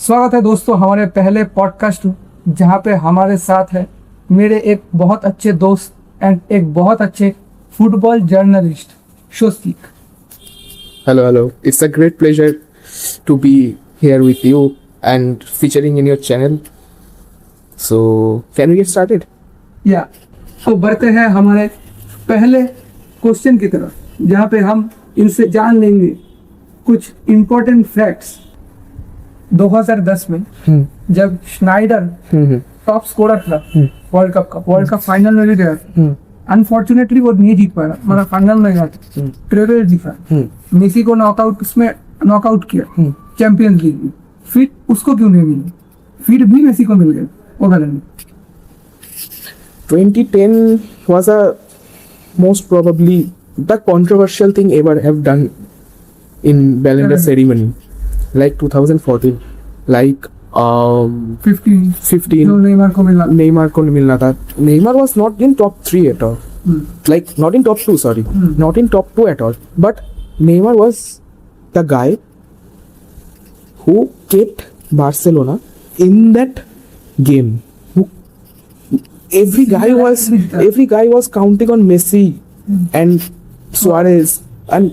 स्वागत है दोस्तों हमारे पहले पॉडकास्ट जहाँ पे हमारे साथ है मेरे एक बहुत अच्छे दोस्त एंड एक बहुत अच्छे फुटबॉल जर्नलिस्ट शोस्तिक। Hello. It's a great pleasure to be here with you and featuring in your channel. So, can we get started? या तो बढ़ते हैं हमारे पहले क्वेश्चन की तरफ जहाँ पे हम इनसे जान लेंगे कुछ इम्पोर्टेंट फैक्ट्स। 2010 में जब स्नाइडर टॉप स्कोरर था वर्ल्ड कप फाइनल में भी गया, अनफॉर्चुनेटली वो नहीं जीत पाया, मतलब फाइनल में गया था, ट्रेवल जीता, मेसी को नॉकआउट किया चैंपियंस लीग में, फिर उसको क्यों नहीं मिला, फिर भी मेसी को मिल गया वो बैलन। 2010 was a most probably the controversial thing ever have done in Ballon d'Or ceremony. Like 2014, like 15 Neymar को मिलना था। Neymar was not in top 3 at all. Like not in top 2, sorry. Not in top 2 at all. But Neymar was the guy who kept Barcelona in that game. Every guy was counting on Messi and Suarez, and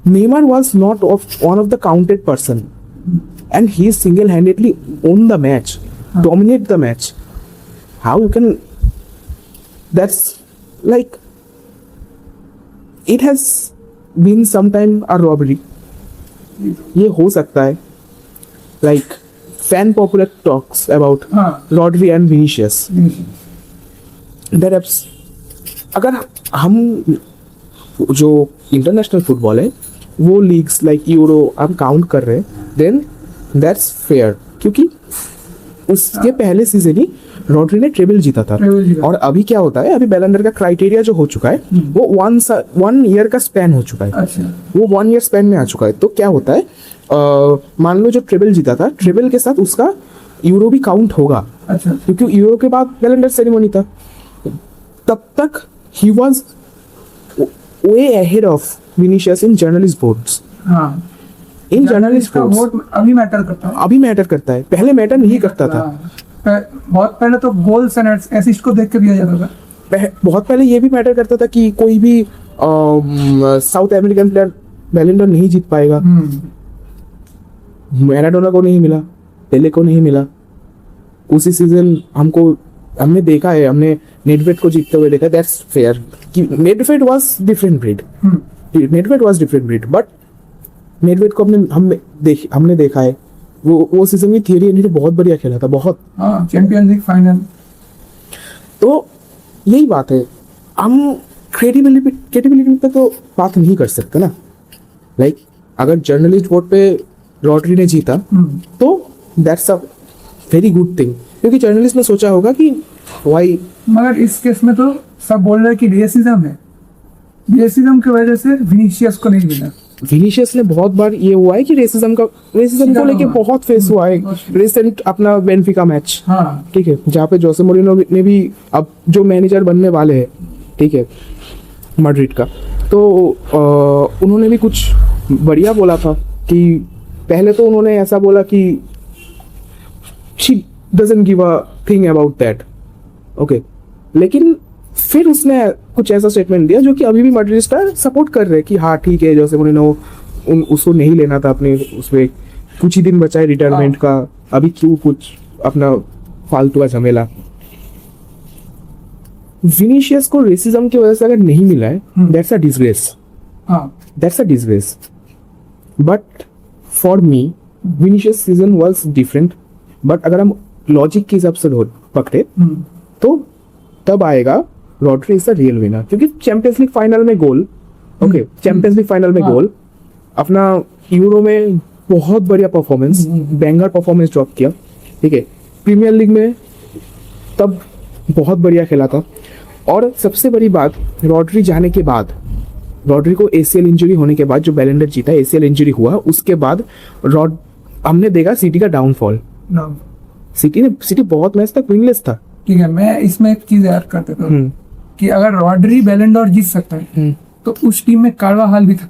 Neymar was not one of the counted person, and he single-handedly won the match, dominate the match. How you can? That's like it has been sometime a robbery. ये हो सकता है. Like fan popular talks about Rodri and Vinicius. That अगर हम जो international football है वो leagues like euro हम काउंट कर रहे हैं, देन दैट्स फेयर, क्योंकि उसके पहले सीजन ही रॉड्री ने ट्रेबल जीता था। और अभी क्या होता है, अभी बैलन डॉर का क्राइटेरिया जो हो चुका है वो 1 ईयर का स्पैन हो चुका है। वो 1 ईयर स्पैन में आ चुका है। तो क्या होता है, मान लो जो ट्रेबल जीता था, ट्रेबल के साथ उसका यूरो भी काउंट होगा, क्योंकि यूरो के बाद बैलन डॉर सेरेमनी था। तब तक he was way ahead of Vinicius in journalist votes. In journalist votes अभी मैटर करता है। पहले मैटर नहीं करता था। बहुत पहले तो गोल्स एंड असिस्ट को देख के दिया जाता था। बहुत पहले ये भी मैटर करता था कि कोई भी साउथ अमेरिकन प्लेयर बैलन डॉर नहीं जीत पाएगा। मैराडोना को नहीं मिला, पेले को नहीं मिला। उसी सीजन हमने देखा है, हमने नेडवेड को जीतते हुए देखा। दैट्स फेयर कि नेडवेड वाज डिफरेंट ब्रीड, बट नेडवेड को हमने देखा है, वो सीजन में थियरी एनरी बहुत बढ़िया खेला था, बहुत चैंपियंस लीग फाइनल। तो यही बात है, हम क्रेडिबिलिटी पे तो बात नहीं कर सकते ना। लाइक अगर जर्नलिस्ट वोट पे रॉड्री ने जीता तो that's a very good thing, क्योंकि जर्नलिस्ट ने सोचा होगा कि वाई। मगर इस केस में तो सब बोल रहे हैं कि रेसिज्म है, रेसिज्म की वजह से विनीशियस को नहीं मिला। विनीशियस ने बहुत बार ये हुआ है कि रेसिज्म को लेके बहुत फेस हुआ है। रिसेंट अपना बेनफिका मैच, ठीक है, जहाँ पे जोसे मोरिनो ने भी अब जो मैनेजर बनने वाले हैं, ठीक है, मैड्रिड का, तो उन्होंने भी कुछ बढ़िया बोला था। कि पहले तो उन्होंने ऐसा बोला कि she doesn't give a thing about that, okay, लेकिन फिर उसने कुछ ऐसा स्टेटमेंट दिया जो कि अभी भी मैड्रिडिस्टा सपोर्ट कर रहे हैं कि हाँ ठीक है, जोसे मोरिनो उसको नहीं लेना था अपने, उसमें कुछ ही दिन बचा है रिटायरमेंट का, अभी क्यों कुछ अपना फालतू का झमेला। विनीशियस को रेसिज्म की वजह से अगर नहीं मिला है, that's a disgrace, but for me Vinicius season was different. But अगर हम लॉजिक के हिसाब से पकड़े तो तब आएगा Rodri is the real winner, क्योंकि चैंपियंस लीग फाइनल में गोल, ओके, चैंपियंस लीग फाइनल में गोल, अपना यूरो में बहुत बढ़िया परफॉर्मेंस, बैंगर परफॉर्मेंस ड्रॉप किया, ठीक है, प्रीमियर लीग में तब बहुत बढ़िया खेला था। और सबसे बड़ी बात, रॉड्री जाने के बाद, रॉड्री को ACL इंजरी होने के बाद जो बैलन डॉर जीता, ACL इंजरी हुआ, उसके बाद हमने देखा सिटी का डाउनफॉल। सिटी बहुत मैच तक विनलेस था। ठीक है, मैं इसमें एक चीज ऐड कर देता हूँ कि अगर रॉड्री बैलन डॉर जीत सकता है तो उस टीम में कार्वाहाल भी था।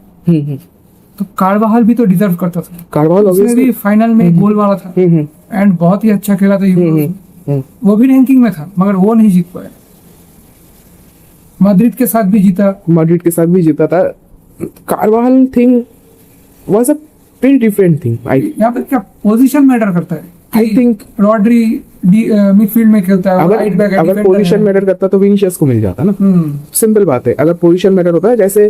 तो कार्वाहल भी तो डिजर्व करता था। कार्वाहल उसने obviously- भी फाइनल में गोल मारा था एंड बहुत ही अच्छा खेला था यूरो। वो भी रैंकिंग में था मगर वो नहीं जीत पाया। मैड्रिड के साथ भी जीता। मैड्रिड के साथ भी जीता था। Carvajal thing was a very different thing. यहाँ पर क्या पोजीशन मैटर करता है। I think- रॉड्री मिडफील्ड में खेलता है, राइट बैक है, अगर डिफेंडर पोजीशन है। मैटर करता तो विनीशियस को मिल जाता ना। सिंपल बात है। अगर पोजीशन मैटर होता है जैसे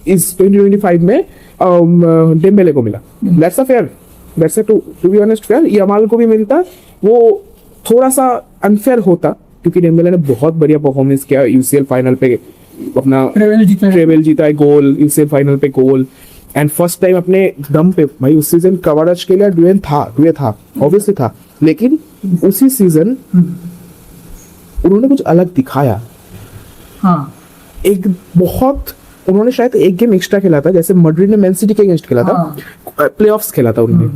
इस 2025 में डेम्बेले को मिला, that's a fair, that's a to be honest fair. Yamal को भी मिलता, वो थोड़ा सा अनफेयर होता क्योंकि डेम्बेले ने बहुत बढ़िया परफॉर्मेंस किया। यूसीएल फाइनल पे अपना ट्रेवल जीता है, गोल यूसीएल फाइनल पे गोल, एंड फर्स्ट टाइम अपने दम पे भाई उस सीजन कवरेज के लिए डुए था ऑब्वियसली था, लेकिन उसी सीजन उन्होंने कुछ अलग दिखाया। हाँ, एक बहुत उन्होंने शायद एक गेम एक्स्ट्रा खेला था, जैसे मैड्रिड ने मैन सिटी के अगेंस्ट खेला था, प्लेऑफ्स खेला था उन्होंने,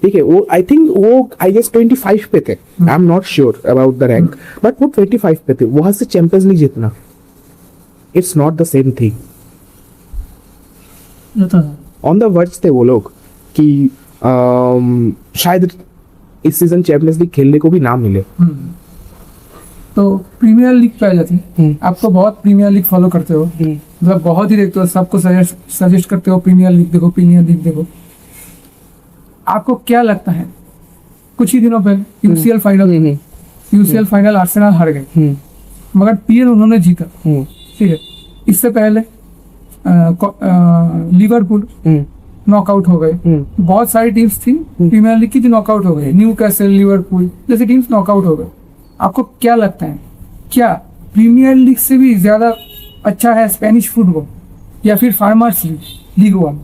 ठीक है। वो आई थिंक वो आई गेस 25 पे थे, I am not sure about the rank, but वो 25 पे थे। वहां से चैंपियंस लीग जीतना, it's not the same thing. On the verge थे वो लोग कि शायद इस सीजन चैंपियंस लीग खेलने को भी ना मिले। तो प्रीमियर लीग पे आ जाती है। आप तो बहुत प्रीमियर लीग फॉलो करते हो, मतलब बहुत ही देखते हो, सबको सजेस्ट करते हो प्रीमियर लीग देखो। आपको क्या लगता है, कुछ ही दिनों पहले यूसीएल फाइनल आर्सेनल हार गए मगर पीएल उन्होंने जीता, ठीक है। इससे पहले लिवरपूल नॉकआउट हो गए। बहुत सारी टीम्स थी प्रीमियर लीग की जो नॉकआउट हो गए, न्यूकैसल, लिवरपूल जैसी टीम्स नॉकआउट हो गए। आपको क्या लगता है, क्या प्रीमियर लीग से भी ज्यादा अच्छा है स्पेनिश फुटबॉल या फिर farmers league one?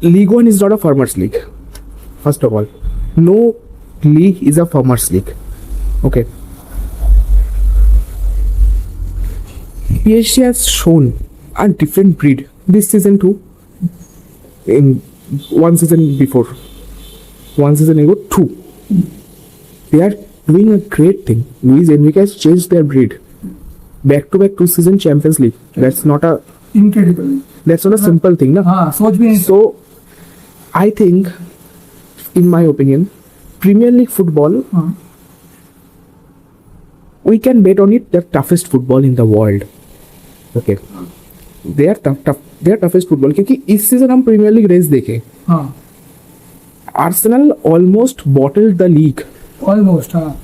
League One is not a farmers league. First of all, no league is a farmers league. Okay. PSG has shown a different breed this season too. In one season ago too. They are doing a great thing. Luis Enrique has changed their breed. Back-to-back 2 season Champions League. That's not a incredible. That's not a simple thing, na? हाँ, सोच भी नहीं। So I think, in my opinion, Premier League football, we can bet on it, the toughest football in the world. Okay, they are tough. They are toughest football क्योंकि इस season हम premiere league race देखे, Arsenal almost bottled the league. Almost, हाँ।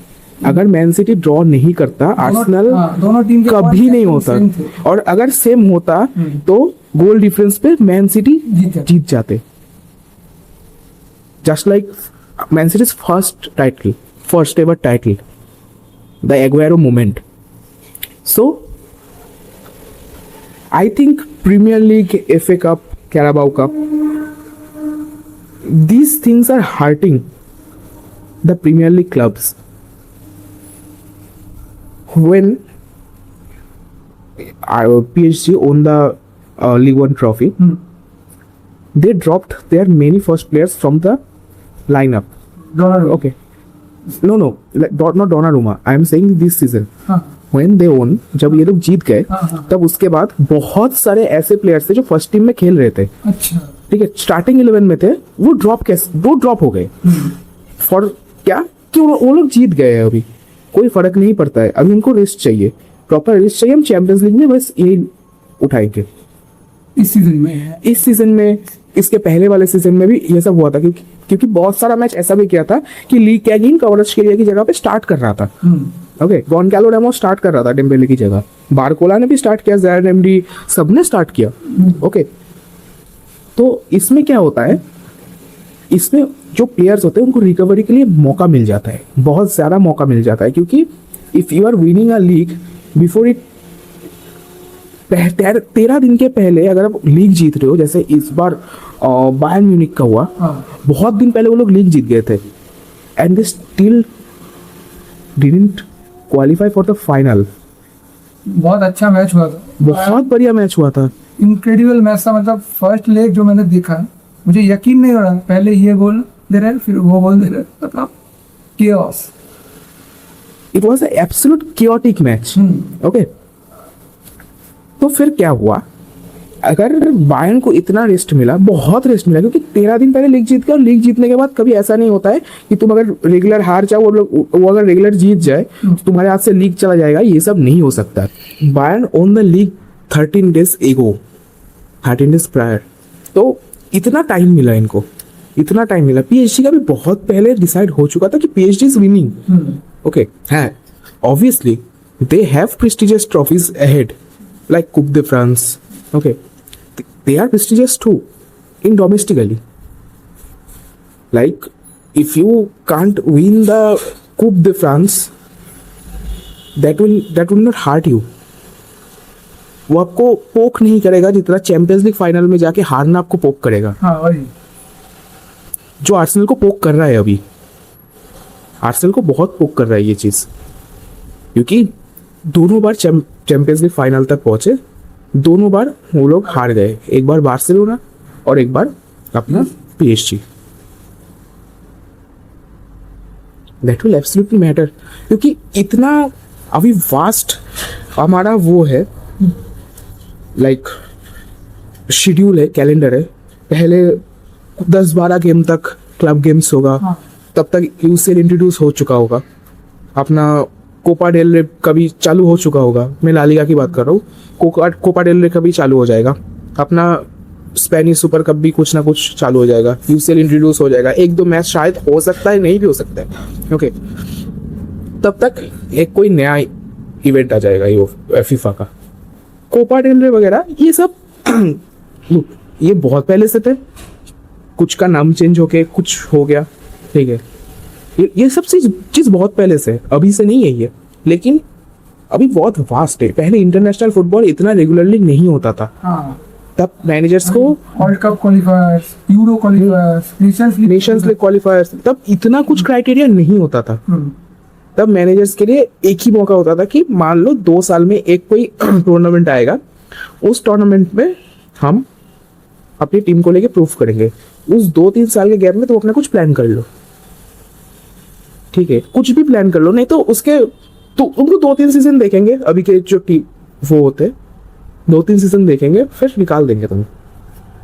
अगर man city draw नहीं करता, Arsenal दोनों team कभी नहीं होता, और अगर सेम होता तो गोल डिफरेंस पे मैन सिटी जीत जाते। Just like Man City's first ever title, the Aguero moment. So, I think Premier League, FA Cup, Carabao Cup, these things are hurting the Premier League clubs. When PSG won the League One trophy, they dropped their many first players from the lineup. Donnarumma. Okay. No, not Donnarumma. I am saying this season. When they won, जब ये लोग जीत गए, तब उसके बाद बहुत सारे ऐसे प्लेयर्स थे जो फर्स्ट टीम में खेल रहे थे। अच्छा, ठीक है, स्टार्टिंग 11 में थे, वो ड्रॉप हो गए। फॉर क्या कि वो लोग जीत गए हैं, अभी कोई फर्क नहीं पड़ता है। अभी उनको रेस्ट चाहिए, प्रॉपर रेस्ट चाहिए। हम चैंपियंस लीग में बस यही उठाएंगे इस सीजन में। इसके पहले वाले सीजन में भी ये सब हुआ था क्योंकि बहुत सारा मैच ऐसा भी किया था कि लीग कैगिंग कवरेज के लिए की जगह पे स्टार्ट कर रहा था। ओके, गोनकालो रेमोस स्टार्ट कर रहा था डेम्बेले की जगह, बारकोला ने भी स्टार्ट किया, ज़ायद एमरी सबने स्टार्ट किया। ओके, तो इसमें क्या होता है, इसमें जो प्लेयर्स होते हैं उनको रिकवरी के लिए मौका मिल जाता है, बहुत ज़्यादा मौका मिल जाता है। क्योंकि if you are winning a league before it, 13 दिन के पहले अगर आप लीग जीत रहे हो, जैसे इस बार बायर्न म्यूनिख का हुआ, बहुत दिन पहले वो लोग लीग जीत गए थे and they still didn't qualify for the final. बहुत अच्छा मैच हुआ था, बहुत बढ़िया मैच हुआ था, इनक्रेडिबल मैच था। मतलब फर्स्ट लेग जो मैंने देखा, मुझे यकीन नहीं हो रहा, पहले ये गोल दे रहे फिर वो गोल दे रहे, मतलब chaos. It was an absolute chaotic match. Okay. तो फिर क्या हुआ, अगर बायर्न को इतना रेस्ट मिला, बहुत रेस्ट मिला, क्योंकि 13 दिन पहले लीग जीत गए और लीग जीतने के बाद कभी ऐसा नहीं होता है कि तुम अगर रेगुलर हार जाओ और वो अगर रेगुलर जीत जाए तो तुम्हारे हाथ से लीग चला जाएगा, ये सब नहीं हो सकता। Bayern own the league 13 days एगो, 13 डेज प्रायर। तो इतना टाइम मिला इनको, इतना टाइम मिला। पीएसजी का भी बहुत पहले डिसाइड हो चुका था कि पीएसजी इज विनिंग। ओके, है obviously they have prestigious trophies ahead like Coupe de France. Okay, they are prestigious too in domestically. Like if you can't win the Coupe de France, that will not hurt you. वो आपको पोक नहीं करेगा जितना champions league final में जाके हारना आपको पोक करेगा। हाँ वही, जो आर्सेनल को पोक कर रहा है अभी, आर्सेनल को बहुत पोक कर रहा है ये चीज, क्योंकि दोनों बार चैंपियंस लीग फाइनल तक पहुंचे, दोनों बार वो लोग हार गए, एक बार बार्सिलोना और एक बार अपना PSG. That will absolutely matter, क्योंकि इतना अभी वास्ट हमारा वो है, लाइक शेड्यूल है, कैलेंडर है। पहले 10-12 गेम तक क्लब गेम्स होगा। हाँ। तब तक यूसीएल इंट्रोड्यूस हो चुका होगा, अपना कोपा डेल रे कभी चालू हो चुका होगा, मैं ला लीगा की बात कर रहा हूँ। कोपा डेल रे कभी चालू हो जाएगा, अपना स्पेनिश सुपर कप भी कुछ ना कुछ चालू हो जाएगा, यूसीएल इंट्रोड्यूस हो जाएगा, 1-2 मैच शायद हो सकता है, नहीं भी हो सकता है। ओके, तब तक एक कोई नया इवेंट आ जाएगा ये फीफा का, कोपा डेल रे वगैरह, ये सब ये बहुत पहले से थे, कुछ का नाम चेंज होके कुछ हो गया, ठीक है। ये सब चीज बहुत पहले से, अभी से नहीं है ये, लेकिन अभी बहुत वास्ट है। पहले इंटरनेशनल फुटबॉल इतना रेगुलरली नहीं होता था। हाँ। तब मैनेजर्स को world cup क्वालिफायर्स, euro क्वालिफायर्स, Nations league क्वालिफायर्स, तब इतना कुछ क्राइटेरिया नहीं होता था। तब मैनेजर्स के लिए एक ही मौका होता था कि मान लो 2 साल में एक कोई टूर्नामेंट आएगा, उस टूर्नामेंट में हम अपनी टीम को लेके प्रूफ करेंगे। उस 2-3 साल के गैप में तुम अपना कुछ प्लान कर लो, ठीक है, कुछ भी प्लान कर लो, नहीं तो उसके तो उनको 2-3 सीजन देखेंगे, अभी के जो टीम वो होते 2-3 सीजन देखेंगे, फिर निकाल देंगे तुम्हें।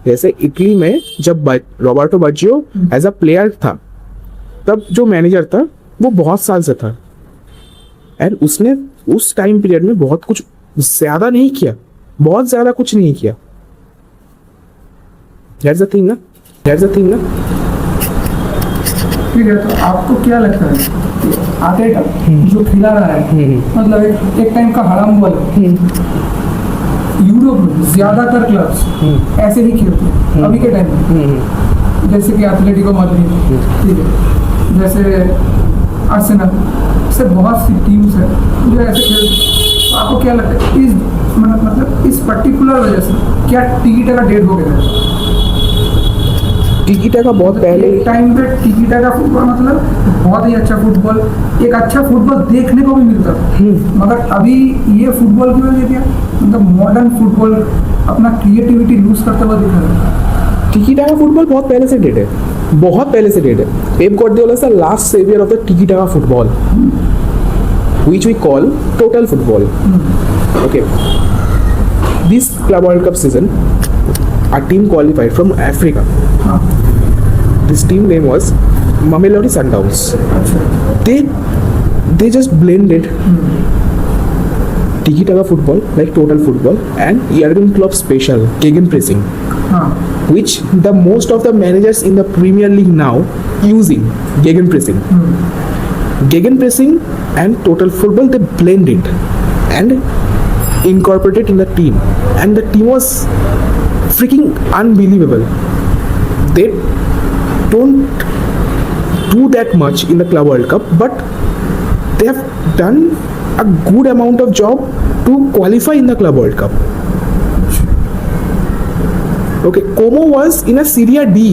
जैसे इटली में जब रॉबर्टो बाज्जियो एज अ प्लेयर था, तब जो मैनेजर था वो बहुत साल से था, एंड उसने उस टाइम पीरियड में बहुत कुछ ज्यादा नहीं किया, बहुत ज्यादा कुछ नहीं किया। That's the thing ना। ठीक है, तो आपको क्या लगता है कि आर्टेटा जो खिला रहा है, मतलब एक टाइम का हराम बॉल, यूरोप में ज्यादातर क्लब्स ऐसे ही खेलते हैं अभी के टाइम में, जैसे कि एथलेटिको मैड्रिड, ठीक है, जैसे आर्सेनल, से बहुत सी टीम्स है जो ऐसे खेलते हैं। तो आपको क्या लगता है इस मतलब इस पर्टिकुलर वजह से क्या टिकट का डेट हो गया है? टिकिटा का बहुत पहले टाइम पे टिकिटा का फुटबॉल मतलब बहुत ही अच्छा फुटबॉल, एक अच्छा फुटबॉल देखने को भी मिलता था, मगर अभी ये फुटबॉल की वजह क्या, मतलब मॉडर्न फुटबॉल अपना क्रिएटिविटी लूज करते हुए दिख रहा है। टिकिटा का फुटबॉल बहुत पहले से डेड है, बहुत पहले से डेड है। Pep Guardiola is the last saviour of the tiki-taka football, which we call total football. Okay, this club world cup season a team qualified from Africa. This team name was Mamelodi Sundowns. They just blended tiki-taka football like total football and Jurgen Klopp special gegenpressing, which the most of the managers in the Premier League now using gegenpressing. Gegenpressing and total football, they blend it and incorporate it in the team, and the team was freaking unbelievable. They don't do that much in the Club World Cup, but they have done a good amount of job to qualify in the Club World Cup. Okay, Como was in a Serie D.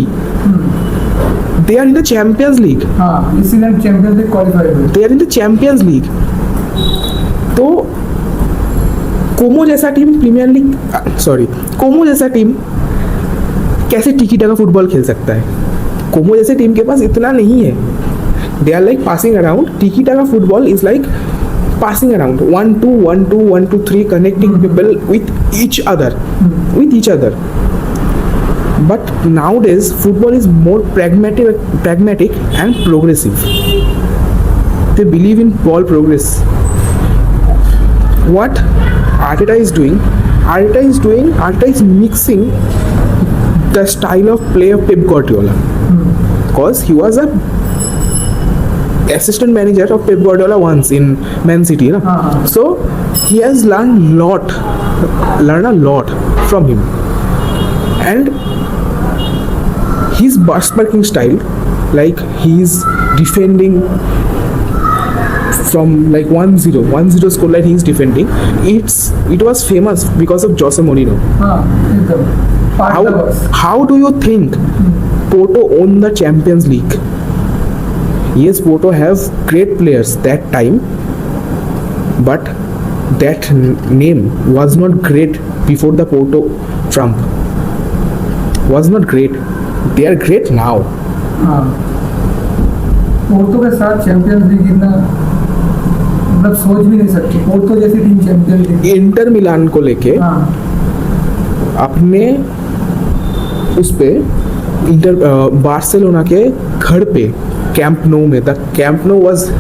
They are in the Champions League. This is Champions League qualified. They are in the Champions League. तो कोमो जैसा team कोमो जैसा team कैसे टिकी-टाका football खेल सकता है? कोमो जैसे team के पास इतना नहीं है। They are like passing around. Tiki-taka football is like passing around 1-2, 1-2, 1-2-3, connecting people with each other. But nowadays football is more pragmatic and progressive. They believe in ball progress. What Arteta is doing, Arteta is mixing the style of play of Pep Guardiola, because he was a assistant manager of Pep Guardiola once in Man City, na? So he has learned a lot from him, and his burst-sparking style, like he's defending from like 1-0 scoreline, he's defending. It was famous because of Jose Mourinho. How do you think Porto won the Champions League? Yes, Porto have great players that time, but that name was not great before the Porto Trump. Was not great. They are great now. Porto के साथ champions league इतना मतलब सोच भी नहीं सकते। Porto जैसी team champions league, Inter Milan को लेके अपने उस पे इंटर बार्सिलोना के घर पे कैंप नो में, the Camp Nou was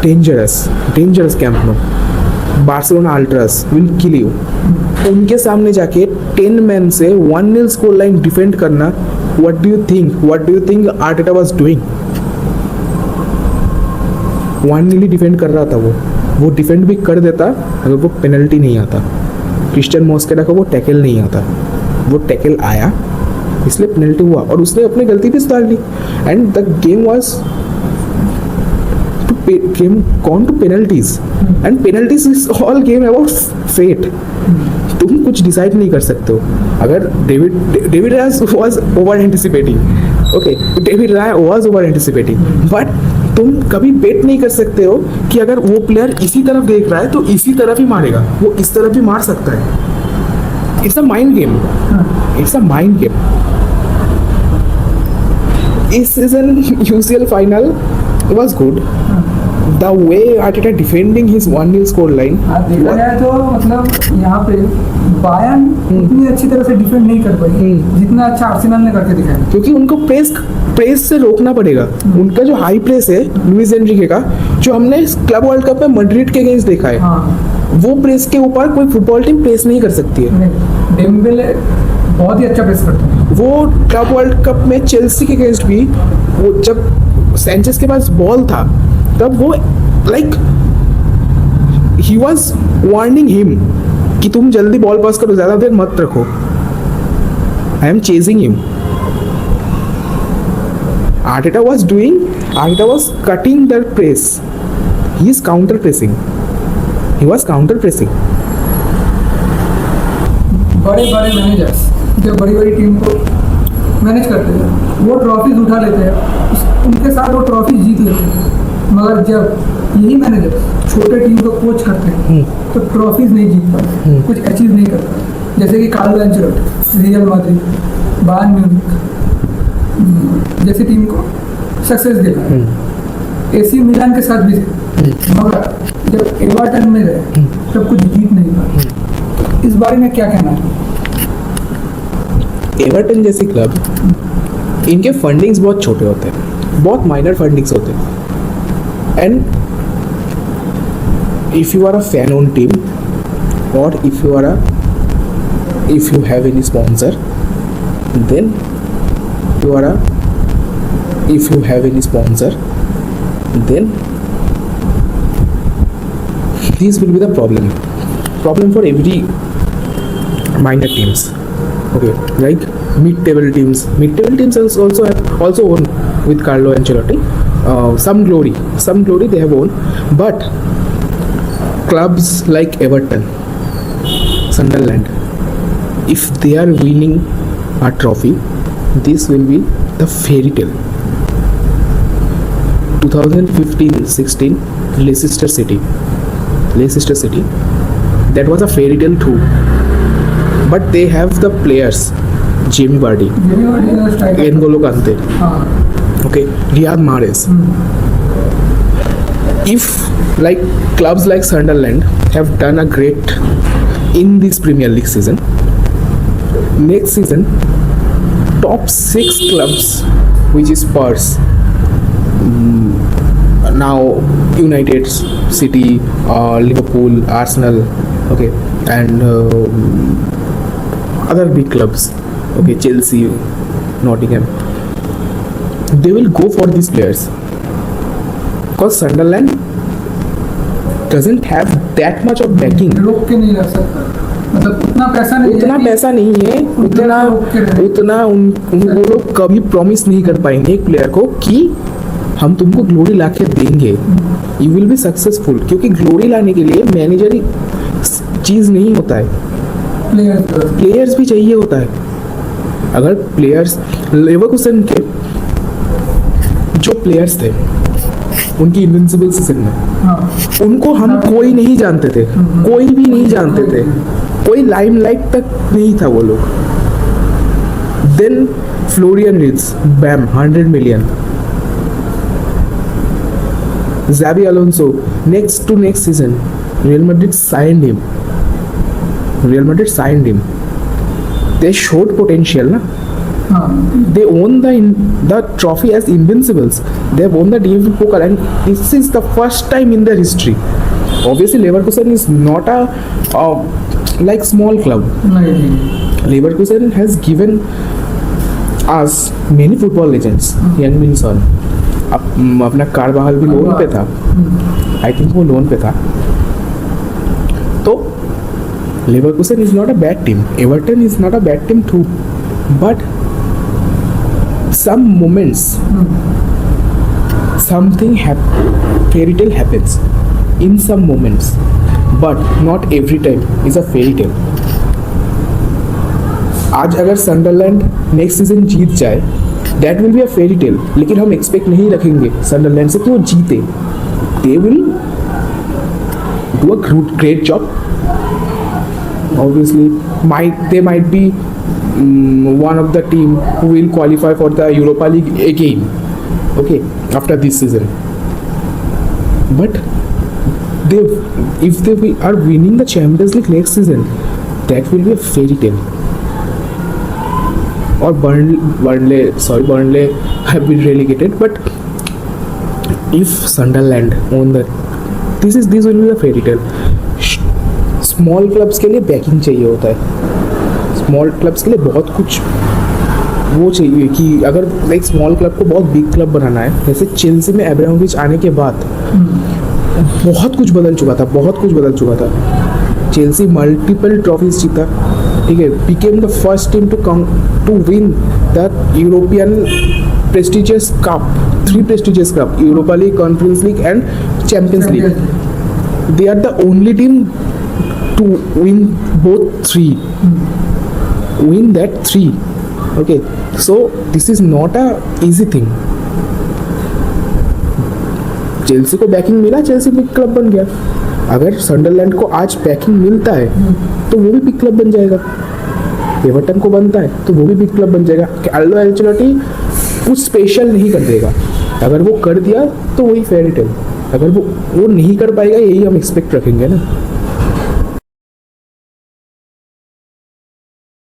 dangerous Camp Nou. Barcelona ultras will kill you. उनके सामने जाके 10 मैन से 1-0 स्कोर लाइन डिफेंड करना, what do you think Arteta was doing? 1-0 defend कर रहा था वो डिफेंड भी कर देता अगर वो पेनल्टी नहीं आता। क्रिस्टियन मॉस्केरा को वो टैकल नहीं आता, वो टैकल आया इसलिए पेनल्टी हुआ और उसने अपनी गलती भी सुधार ली, and the game was gone to penalties, and penalties is all game about fate. तुम कुछ डिसाइड नहीं कर सकते हो। अगर David Raya was over anticipating, but तुम कभी बेट नहीं कर सकते हो कि अगर वो प्लेयर इसी तरफ देख रहा है तो इसी तरफ ही मारेगा, वो इस तरफ भी मार सकता है। It's a mind game. इस season UCL final was good. The way Arteta defending his 1-0 score line, देखा जाए तो मतलब यहाँ पे बायर्न उतनी अच्छी तरह से डिफेंड नहीं कर पाई जितना अच्छा आर्सेनल ने करके दिखाया, क्योंकि उनको प्रेस से रोकना पड़ेगा। उनका जो हाई प्रेस है लुइस एनरिके का, जो हमने क्लब वर्ल्ड कप में मैड्रिड के अगेंस्ट देखा है, वो प्रेस के ऊपर कोई फुटबॉल टीम प्रेस नहीं कर सकती है। डेम्बेले बहुत ही अच्छा प्रेस करता है। वो क्लब वर्ल्ड कप में चेल्सी के अगेंस्ट भी, वो जब सैंचेज के पास बॉल था तब वो like he was warning him कि तुम जल्दी बॉल पास करो, ज्यादा देर मत रखो, I am chasing him. Arteta was cutting their press. He is counter pressing. बड़े मैनेजर्स जो बड़ी टीम को मैनेज करते हैं वो ट्रॉफीज उठा लेते हैं, उनके साथ वो ट्रॉफी जीत लेते हैं। मगर जब यही मैनेजर छोटे टीम को कोच करते हैं तो ट्रॉफीज नहीं जीत पाते, कुछ अचीव नहीं कर पाते। जैसे कि Carlo Ancelotti real Madrid, Bayern Munich जैसी टीम को सक्सेस दिला, AC मिलान के साथ भी, मगर जब एवर्टन में गए तब कुछ जीत नहीं पाए। इस बारे में क्या कहना है? एवर्टन जैसी क्लब, इनके फंडिंग्स बहुत छोटे होते हैं, बहुत माइनर फंडिंग्स होते हैं, and if you are a fan own team और if you have any sponsor, then this will be the problem for every minor teams. Okay, like mid-table teams also won with Carlo Ancelotti. Some glory they have won, but clubs like Everton, Sunderland, if they are winning a trophy, this will be the fairy tale. 2015-16 Leicester City, that was a fairy tale too, but they have the players, Jamie Vardy, N'Golo Kante, okay, Riyad Mahrez, if like clubs like Sunderland have done a great in this Premier League season, next season top 6 clubs, which is Spurs, now United, City, Liverpool, Arsenal, okay, and other big clubs, okay, Chelsea, Nottingham, they will go for these players because Sunderland doesn't have that much of backing. रोक के नहीं रख सकता, मतलब उतना पैसा नहीं उतना है कि पैसा नहीं है, उतना वो लोग कभी प्रॉमिस नहीं कर पाएंगे एक प्लेयर को कि हम तुमको ग्लोरी ला के देंगे, यू विल बी सक्सेसफुल, क्योंकि ग्लोरी लाने के लिए मैनेजरी चीज़ नहीं होता है, प्लेयर्स भी चाहिए होता है। अगर प्लेयर्स, लेवरकुसन के जो प्लेयर्स थे उनकी इनविंसिबल सीजन में, उनको हम कोई नहीं जानते थे, कोई भी नहीं जानते थे, कोई लाइमलाइट तक नहीं था वो लोग। Then Florian Wirtz, bam 100 million, Xabi Alonso, next to next season, Real Madrid signed him. They showed potential, na? They won the trophy as invincibles. They have won the DFB Pokal, and this is the first time in their history. Obviously, Leverkusen is not a like small club. Leverkusen has given us many football legends. Heung-min Son, अपना कारवाहल भी loan पे था, I think वो loan पे था। तो Leverkusen is not a bad team, Everton is not a bad team too, but some moments, something fairy tale happens in some moments, but not every time is a fairy tale. आज अगर सनडरलैंड next season जीत जाए, that will be a fairy tale, लेकिन हम expect नहीं रखेंगे सनडरलैंड से कि वो जीते। They will do a great job, obviously they might be one of the team who will qualify for the Europa League again, okay, after this season. But if they are winning the Champions League next season, that will be a fairy tale. Or Burnley have been relegated, but if Sunderland won that, this will be a fairy tale. Small clubs के लिए banking चाहिए होता है, small clubs के लिए बहुत कुछ वो चाहिए कि अगर एक स्मॉल क्लब को बहुत बिग क्लब बनाना है, जैसे चेल्सी में एब्रामोविच आने के बाद बहुत कुछ बदल चुका था। चेल्सी मल्टीपल ट्रॉफीज जीता, ठीक है, became the first team to win the European prestigious cup, 3 prestigious cup, Europa League, Conference League and Champions League. They are the only team to win both 3, win that 3, okay, so this is not a easy thing. Chelsea को banking मिला, Chelsea big club बन गया। अगर सनडरलैंड को आज banking मिलता है तो वो भी बिग क्लब बन जाएगा, एवर्टन को बनता है तो वो भी बिग क्लब बन जाएगा। कार्लो एंचेलोटी कुछ स्पेशल नहीं कर देगा, अगर वो कर दिया तो वही फेयरी टेल, अगर वो नहीं कर पाएगा, यही हम एक्सपेक्ट रखेंगे ना।